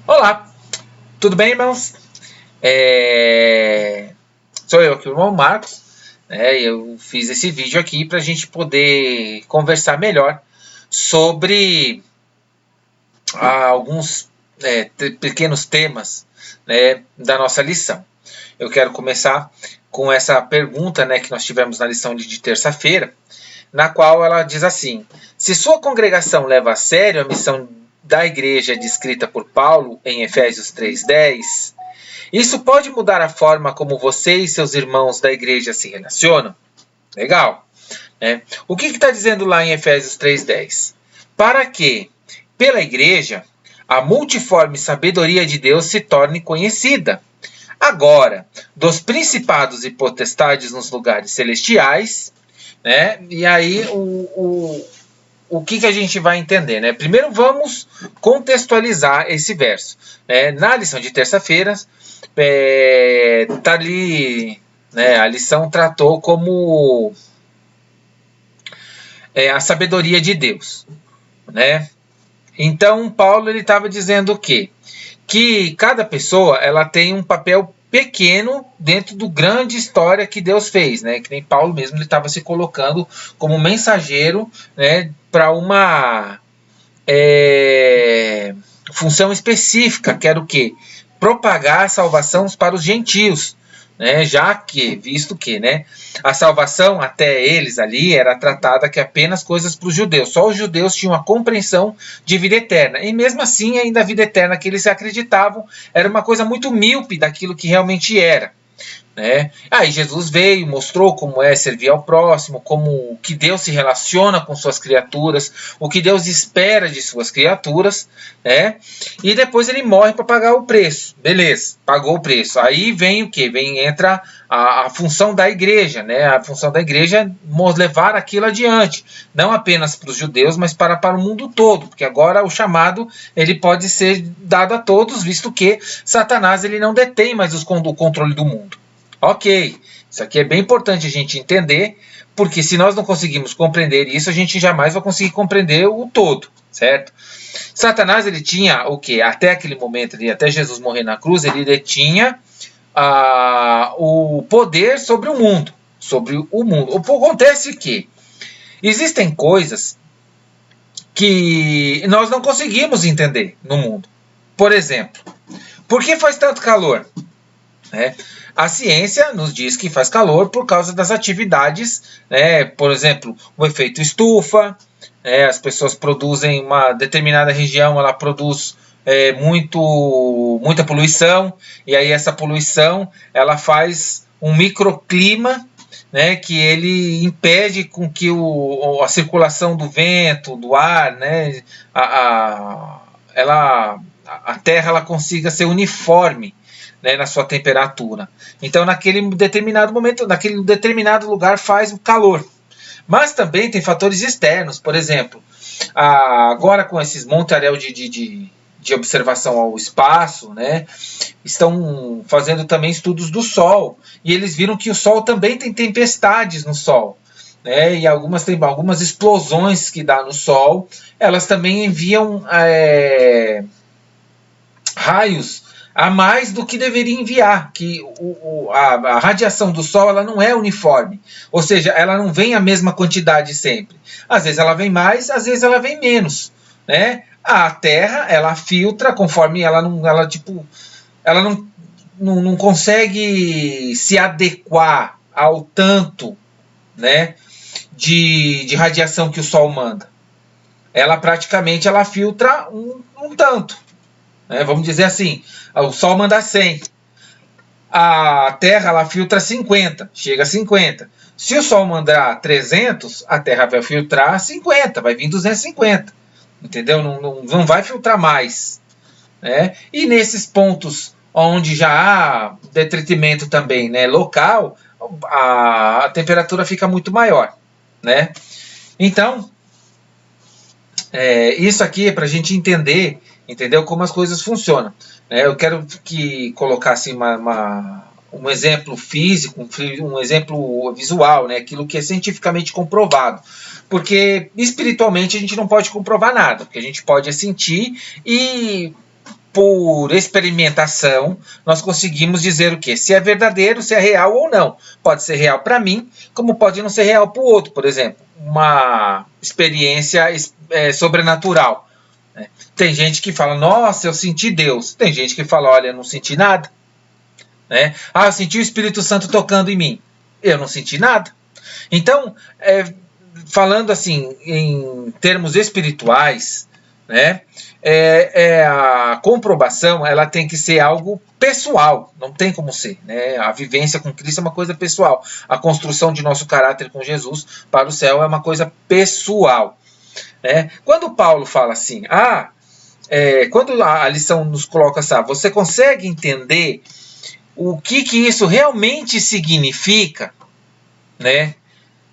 Olá, tudo bem, irmãos? Sou eu aqui, o irmão Marcos. Eu fiz esse vídeo aqui para a gente poder conversar melhor sobre alguns pequenos temas, né, da nossa lição. Eu quero começar com essa pergunta, né, que nós tivemos na lição de terça-feira, na qual ela diz assim: se sua congregação leva a sério a missão da igreja descrita por Paulo em Efésios 3:10, isso pode mudar a forma como você e seus irmãos da igreja se relacionam? Legal. Né? O que está dizendo lá em Efésios 3:10? Para que, pela igreja, a multiforme sabedoria de Deus se torne conhecida. Agora, dos principados e potestades nos lugares celestiais, né? E aí o que a gente vai entender, né? Primeiro vamos contextualizar esse verso. Né? Na lição de terça-feira, tá ali, né? A lição tratou como a sabedoria de Deus, né? Então Paulo ele estava dizendo o quê? Que cada pessoa ela tem um papel pequeno dentro do grande história que Deus fez, né? Que nem Paulo mesmo ele estava se colocando como mensageiro, né? Para uma função específica, que era o quê? Propagar a salvação para os gentios, né? Já que, visto que, né, a salvação até eles ali era tratada que apenas coisas para os judeus. Só os judeus tinham a compreensão de vida eterna. E mesmo assim, ainda a vida eterna que eles acreditavam era uma coisa muito míope daquilo que realmente era. Né? Aí Jesus veio, mostrou como é servir ao próximo, como que Deus se relaciona com suas criaturas, o que Deus espera de suas criaturas, né? E depois ele morre para pagar o preço. Beleza, pagou o preço. Aí vem o que? Entra a função da igreja, né? A função da igreja é levar aquilo adiante, não apenas para os judeus, mas para o mundo todo, porque agora o chamado ele pode ser dado a todos, visto que Satanás ele não detém mais o controle do mundo. Ok, isso aqui é bem importante a gente entender, porque se nós não conseguimos compreender isso, a gente jamais vai conseguir compreender o todo, certo? Satanás, ele tinha o quê? Até aquele momento, até Jesus morrer na cruz, ele detinha o poder sobre o mundo. O que acontece que existem coisas que nós não conseguimos entender no mundo. Por exemplo, por que faz tanto calor? A ciência nos diz que faz calor por causa das atividades, né? Por exemplo, o efeito estufa, as pessoas produzem uma determinada região, ela produz muita poluição, e aí essa poluição ela faz um microclima, né, que ele impede com que a circulação do vento, do ar, né, a Terra ela consiga ser uniforme, né, na sua temperatura. Então, naquele determinado momento, naquele determinado lugar faz o calor. Mas também tem fatores externos, por exemplo, agora com esses monte-aréu de observação ao espaço, né, estão fazendo também estudos do Sol, e eles viram que o Sol também tem tempestades no Sol. Né, e tem algumas explosões que dá no Sol, elas também enviam raios a mais do que deveria enviar, que a radiação do Sol ela não é uniforme, ou seja, ela não vem a mesma quantidade sempre. Às vezes ela vem mais, às vezes ela vem menos, né? A Terra ela filtra conforme ela não consegue se adequar ao tanto, né, de radiação que o Sol manda. Ela praticamente ela filtra um tanto. Vamos dizer assim, o Sol manda 100, a Terra ela filtra 50, chega a 50. Se o Sol mandar 300, a Terra vai filtrar 50, vai vir 250, entendeu? Não vai filtrar mais. Né? E nesses pontos onde já há detrimento também, né, local, a temperatura fica muito maior. Né? Então, isso aqui é para a gente entender, entendeu, como as coisas funcionam. Eu quero colocar assim, um exemplo físico, um exemplo visual, né, aquilo que é cientificamente comprovado. Porque espiritualmente a gente não pode comprovar nada, porque a gente pode sentir e por experimentação, nós conseguimos dizer o quê? Se é verdadeiro, se é real ou não. Pode ser real para mim, como pode não ser real para o outro. Por exemplo, uma experiência sobrenatural. Né? Tem gente que fala, nossa, eu senti Deus. Tem gente que fala, olha, eu não senti nada. Né? Ah, eu senti o Espírito Santo tocando em mim. Eu não senti nada. Então, falando assim, em termos espirituais, né, a comprovação ela tem que ser algo pessoal, não tem como ser. Né? A vivência com Cristo é uma coisa pessoal. A construção de nosso caráter com Jesus para o céu é uma coisa pessoal. Né? Quando Paulo fala assim, quando a lição nos coloca assim, você consegue entender o que isso realmente significa, né?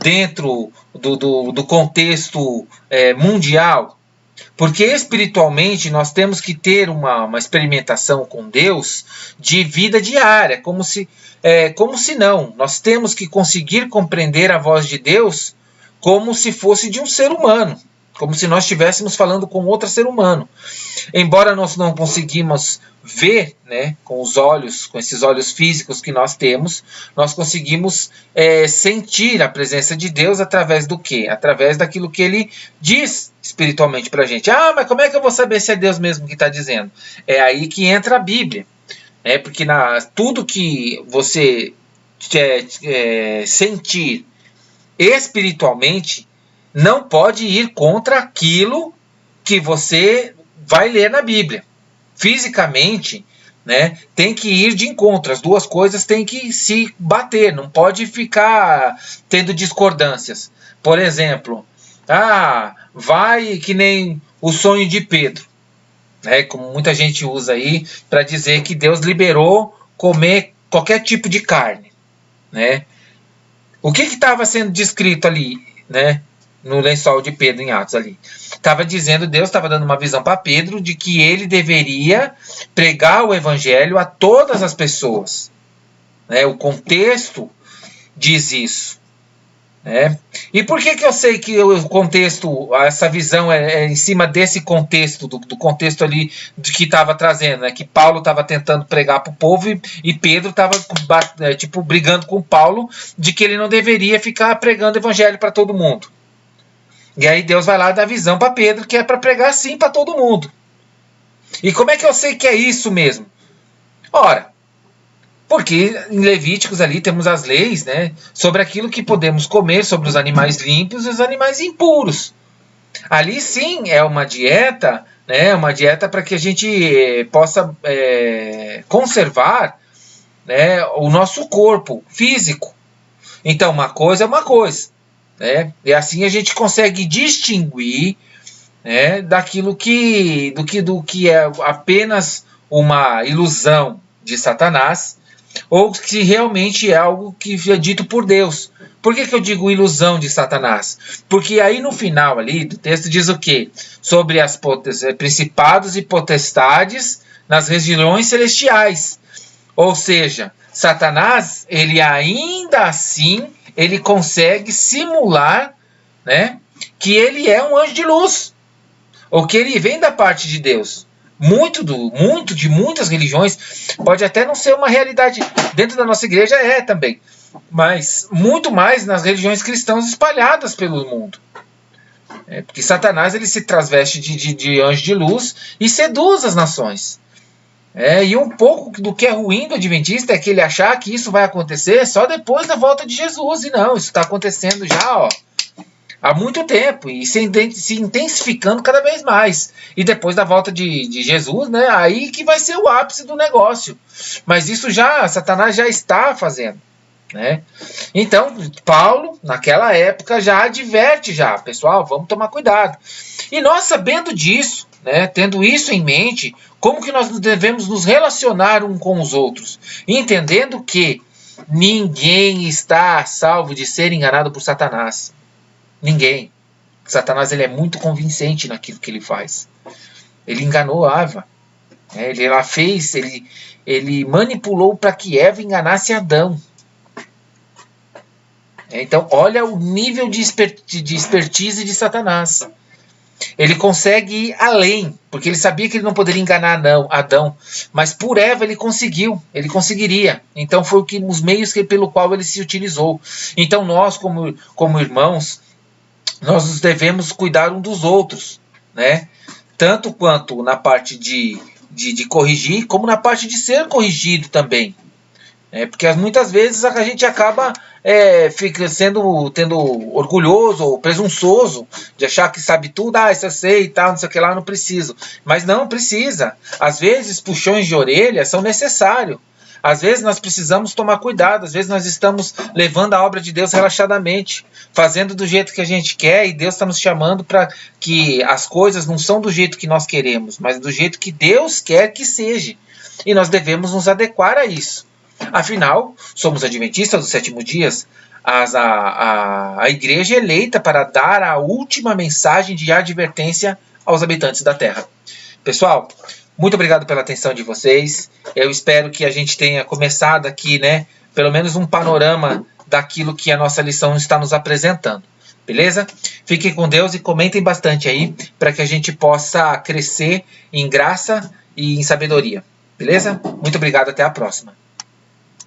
Dentro do contexto mundial, porque espiritualmente nós temos que ter uma experimentação com Deus de vida diária, como se não, nós temos que conseguir compreender a voz de Deus como se fosse de um ser humano, como se nós estivéssemos falando com outro ser humano. Embora nós não conseguimos ver, né, com os olhos, com esses olhos físicos que nós temos, nós conseguimos sentir a presença de Deus através do quê? Através daquilo que Ele diz espiritualmente para a gente. Ah, mas como é que eu vou saber se é Deus mesmo que está dizendo? É aí que entra a Bíblia. Porque tudo que você sentir espiritualmente não pode ir contra aquilo que você vai ler na Bíblia. Fisicamente, né, tem que ir de encontro. As duas coisas têm que se bater, não pode ficar tendo discordâncias. Por exemplo, vai que nem o sonho de Pedro, né, como muita gente usa aí para dizer que Deus liberou comer qualquer tipo de carne. Né? O que estava sendo descrito ali, né? No lençol de Pedro em Atos ali. Estava dizendo, Deus estava dando uma visão para Pedro de que ele deveria pregar o evangelho a todas as pessoas. Né? O contexto diz isso. Né? E por que eu sei que o contexto, essa visão é em cima desse contexto, do contexto ali de que estava trazendo, né? Que Paulo estava tentando pregar para o povo e Pedro estava brigando com Paulo de que ele não deveria ficar pregando o evangelho para todo mundo. E aí Deus vai lá dar visão para Pedro, que é para pregar sim para todo mundo. E como é que eu sei que é isso mesmo? Ora, porque em Levíticos ali temos as leis, né, sobre aquilo que podemos comer, sobre os animais limpos e os animais impuros. Ali sim é uma dieta, né, uma dieta para que a gente possa conservar, né, o nosso corpo físico. Então uma coisa é uma coisa. Né? E assim a gente consegue distinguir, né, daquilo do que é apenas uma ilusão de Satanás ou que realmente é algo que é dito por Deus. Por que eu digo ilusão de Satanás? Porque aí no final ali do texto diz o quê? Sobre as principados e potestades nas regiões celestiais. Ou seja, Satanás, ele ainda assim ele consegue simular, né, que ele é um anjo de luz, ou que ele vem da parte de Deus. De muitas religiões, pode até não ser uma realidade, dentro da nossa igreja também, mas muito mais nas religiões cristãs espalhadas pelo mundo. Porque Satanás ele se transveste de anjo de luz e seduz as nações. E um pouco do que é ruim do Adventista é que ele achar que isso vai acontecer só depois da volta de Jesus. E não, isso está acontecendo já há muito tempo e se intensificando cada vez mais. E depois da volta de Jesus, né, aí que vai ser o ápice do negócio. Mas isso Satanás já está fazendo. Né? Então, Paulo, naquela época, já adverte pessoal, vamos tomar cuidado. E nós sabendo disso, né, tendo isso em mente, como que nós devemos nos relacionar uns com os outros? Entendendo que ninguém está salvo de ser enganado por Satanás. Ninguém. Satanás ele é muito convincente naquilo que ele faz. Ele enganou Eva. Ele manipulou para que Eva enganasse Adão. Então, olha o nível de expertise de Satanás. Ele consegue ir além, porque ele sabia que ele não poderia enganar Adão, mas por Eva ele conseguiu, ele conseguiria. Então foi os meios pelo qual ele se utilizou. Então nós, como irmãos, nós nos devemos cuidar um dos outros, né? Tanto quanto na parte de corrigir, como na parte de ser corrigido também. Porque muitas vezes a gente acaba tendo orgulhoso ou presunçoso de achar que sabe tudo, isso eu sei e tal, não sei o que lá, não preciso. Mas não precisa. Às vezes puxões de orelha são necessários. Às vezes nós precisamos tomar cuidado, às vezes nós estamos levando a obra de Deus relaxadamente, fazendo do jeito que a gente quer, e Deus está nos chamando para que as coisas não são do jeito que nós queremos, mas do jeito que Deus quer que seja. E nós devemos nos adequar a isso. Afinal, somos adventistas dos 7º dias, a igreja eleita para dar a última mensagem de advertência aos habitantes da terra. Pessoal, muito obrigado pela atenção de vocês. Eu espero que a gente tenha começado aqui, né, pelo menos um panorama daquilo que a nossa lição está nos apresentando. Beleza? Fiquem com Deus e comentem bastante aí para que a gente possa crescer em graça e em sabedoria. Beleza? Muito obrigado, até a próxima.